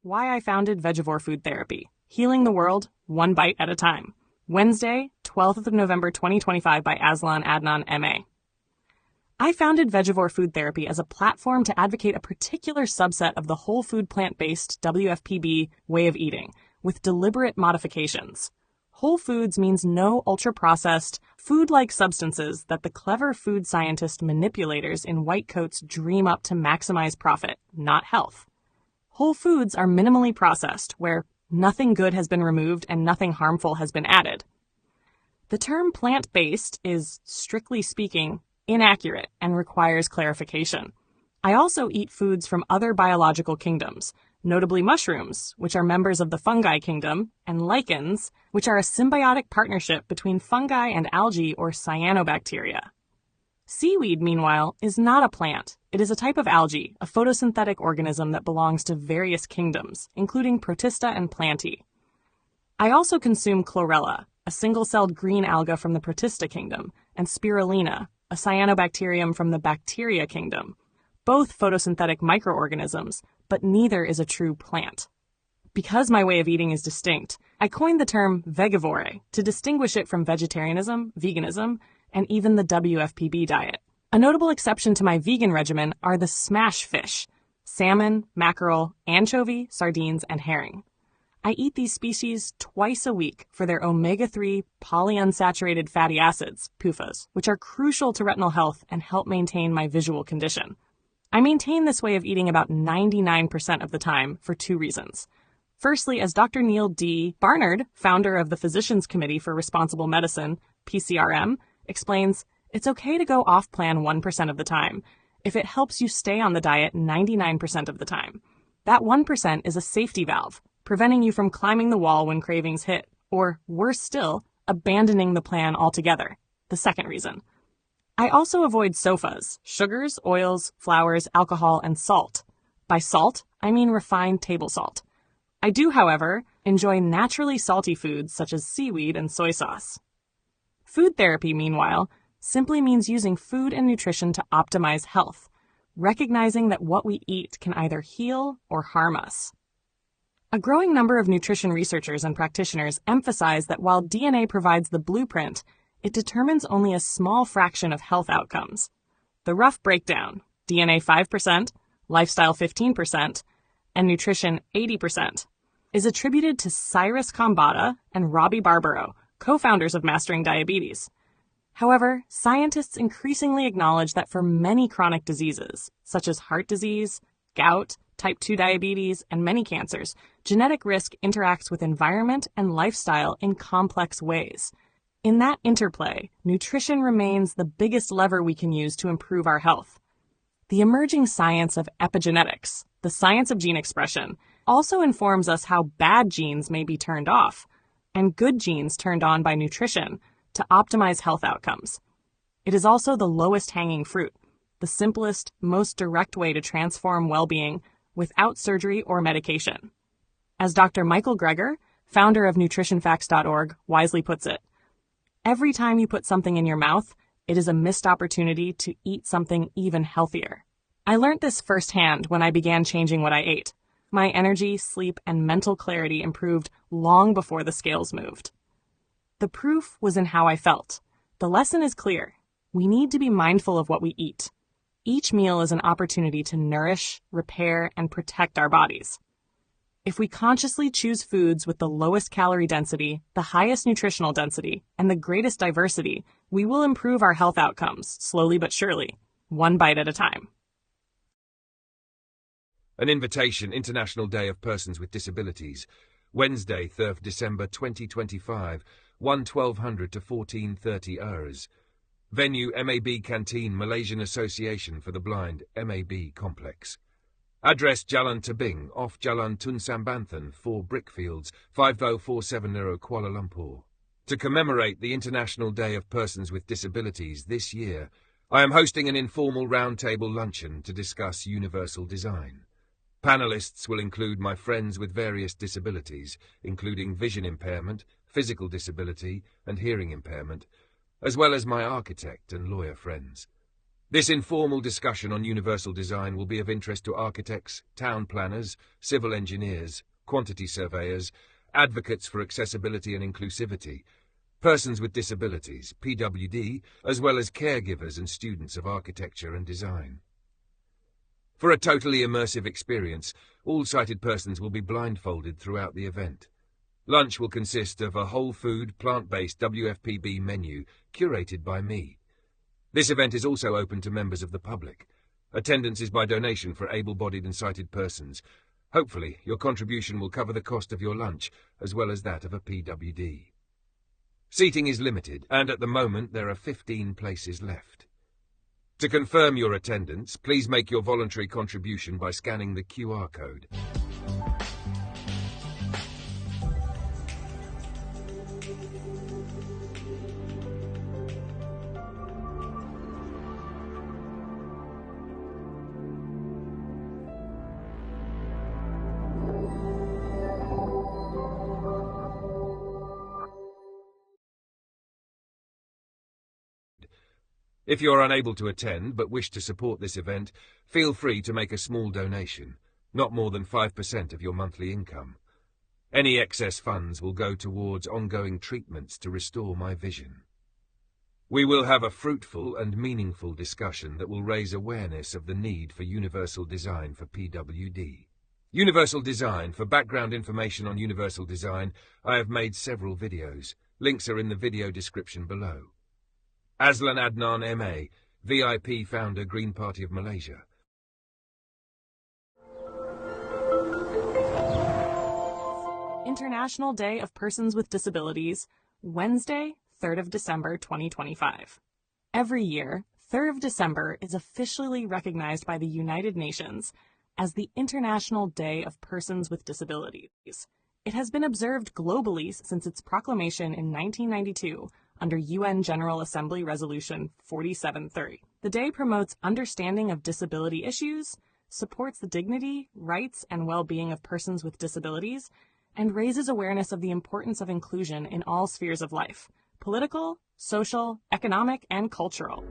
Why I founded Vegevore Food Therapy, healing the world one bite at a time. Wednesday, 12th of November 2025 by AZLAN ADNAN, MA. I founded Vegevore Food Therapy as a platform to advocate a particular subset of the whole food plant-based WFPB way of eating, with deliberate modifications. Whole foods means no ultra-processed, food-like substances that the clever food scientist manipulators in white coats dream up to maximize profit, not health. Whole foods are minimally processed, where nothing good has been removed and nothing harmful has been added. The term plant-based is, strictly speaking, inaccurate and requires clarification. I also eat foods from other biological kingdoms, notably mushrooms, which are members of the fungi kingdom, and lichens, which are a symbiotic partnership between fungi and algae or cyanobacteria. Seaweed, meanwhile, is not a plant. It is a type of algae, a photosynthetic organism that belongs to various kingdoms, including Protista and Plantae. I also consume chlorella, a single-celled green alga from the Protista kingdom, and spirulina, a cyanobacterium from the bacteria kingdom, both photosynthetic microorganisms, but neither is a true plant. Because my way of eating is distinct, I coined the term vegevore to distinguish it from vegetarianism, veganism, and even the WFPB diet. A notable exception to my vegan regimen are the smash fish: salmon, mackerel, anchovy, sardines, and herring. I eat these species twice a week for their omega-3 polyunsaturated fatty acids, PUFAs, which are crucial to retinal health and help maintain my visual condition. I maintain this way of eating about 99% of the time for two reasons. Firstly, as Dr. Neil D. Barnard, founder of the Physicians Committee for Responsible Medicine, PCRM, explains, it's okay to go off-plan 1% of the time if it helps you stay on the diet 99% of the time. That 1% is a safety valve, preventing you from climbing the wall when cravings hit, or, worse still, abandoning the plan altogether. The second reason. I also avoid SOFAs, sugars, oils, flours, alcohol, and salt. By salt, I mean refined table salt. I do, however, enjoy naturally salty foods such as seaweed and soy sauce. Food therapy, meanwhile, simply means using food and nutrition to optimize health, recognizing that what we eat can either heal or harm us. A growing number of nutrition researchers and practitioners emphasize that while DNA provides the blueprint, it determines only a small fraction of health outcomes. The rough breakdown, DNA 5%, lifestyle 15%, and nutrition 80%, is attributed to Cyrus Khambatta and Robbie Barbaro, co-founders of Mastering Diabetes. However, scientists increasingly acknowledge that for many chronic diseases, such as heart disease, gout, type 2 diabetes, and many cancers, genetic risk interacts with environment and lifestyle in complex ways. In that interplay, nutrition remains the biggest lever we can use to improve our health. The emerging science of epigenetics, the science of gene expression, also informs us how bad genes may be turned off, and good genes turned on by nutrition to optimize health outcomes. It is also the lowest hanging fruit, the simplest, most direct way to transform well-being without surgery or medication. As Dr. Michael Greger, founder of nutritionfacts.org, wisely puts it, every time you put something in your mouth, it is a missed opportunity to eat something even healthier. I learned this firsthand when I began changing what I ate. My energy, sleep, and mental clarity improved long before the scales moved. The proof was in how I felt. The lesson is clear. We need to be mindful of what we eat. Each meal is an opportunity to nourish, repair, and protect our bodies. If we consciously choose foods with the lowest calorie density, the highest nutritional density, and the greatest diversity, we will improve our health outcomes, slowly but surely, one bite at a time. An invitation, International Day of Persons with Disabilities, Wednesday, 3rd December 2025, 1200 to 14:30 hours. Venue MAB Canteen, Malaysian Association for the Blind, MAB Complex. Address Jalan Tebing, off Jalan Tun Sambanthan, 4 Brickfields, 50470 Kuala Lumpur. To commemorate the International Day of Persons with Disabilities this year, I am hosting an informal roundtable luncheon to discuss universal design. Panelists will include my friends with various disabilities, including vision impairment, physical disability, and hearing impairment, as well as my architect and lawyer friends. This informal discussion on universal design will be of interest to architects, town planners, civil engineers, quantity surveyors, advocates for accessibility and inclusivity, persons with disabilities, PWD, as well as caregivers and students of architecture and design. For a totally immersive experience, all sighted persons will be blindfolded throughout the event. Lunch will consist of a whole food, plant-based WFPB menu curated by me. This event is also open to members of the public. Attendance is by donation for able-bodied and sighted persons. Hopefully, your contribution will cover the cost of your lunch, as well as that of a PWD. Seating is limited, and at the moment there are 15 places left. To confirm your attendance, please make your voluntary contribution by scanning the QR code. If you're unable to attend but wish to support this event, feel free to make a small donation, not more than 5% of your monthly income. Any excess funds will go towards ongoing treatments to restore my vision. We will have a fruitful and meaningful discussion that will raise awareness of the need for universal design for PWD. Universal design. For background information on universal design, I have made several videos. Links are in the video description below. AZLAN ADNAN MA, VIP founder, Green Party of Malaysia. International Day of Persons with Disabilities, Wednesday, 3rd of December 2025. Every year, 3rd of December is officially recognized by the United Nations as the International Day of Persons with Disabilities. It has been observed globally since its proclamation in 1992 under UN General Assembly Resolution 4730. The day promotes understanding of disability issues, supports the dignity, rights, and well-being of persons with disabilities, and raises awareness of the importance of inclusion in all spheres of life: political, social, economic, and cultural.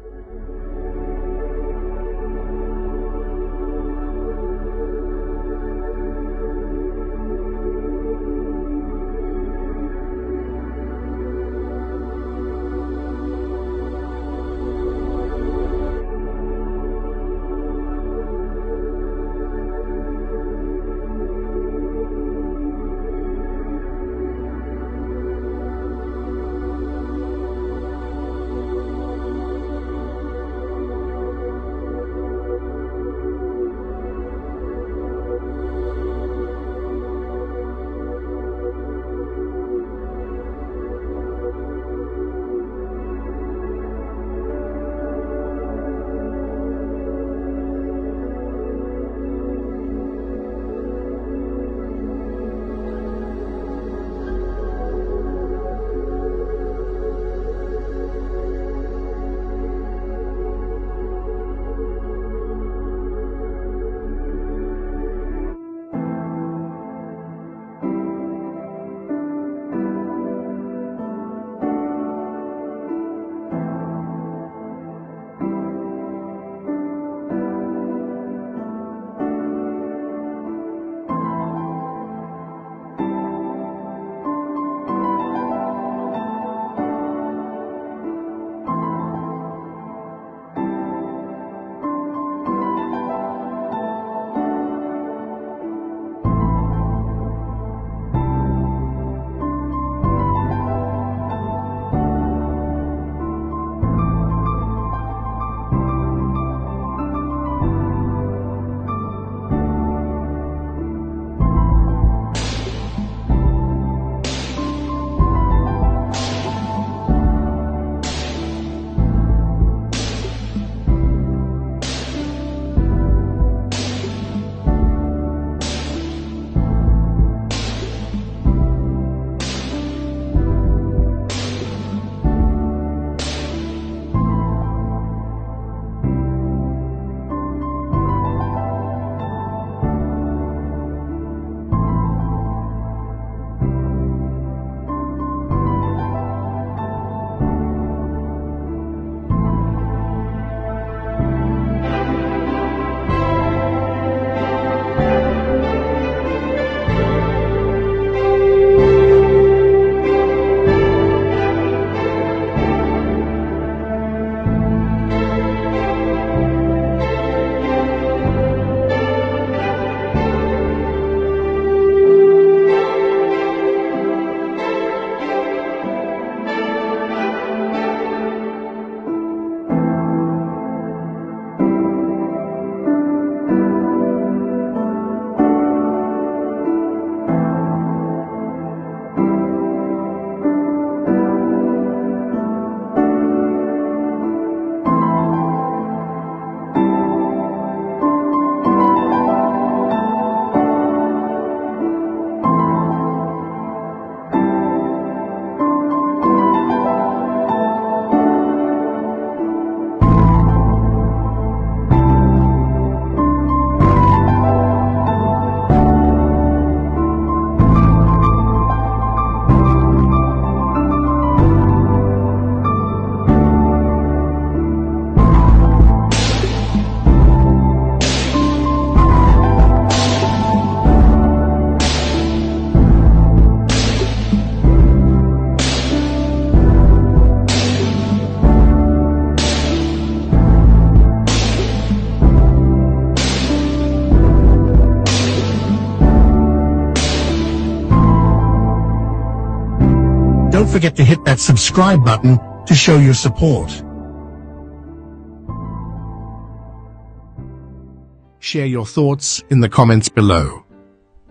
Don't forget to hit that subscribe button to show your support. Share your thoughts in the comments below.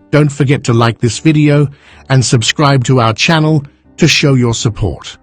Don't forget to like this video and subscribe to our channel to show your support.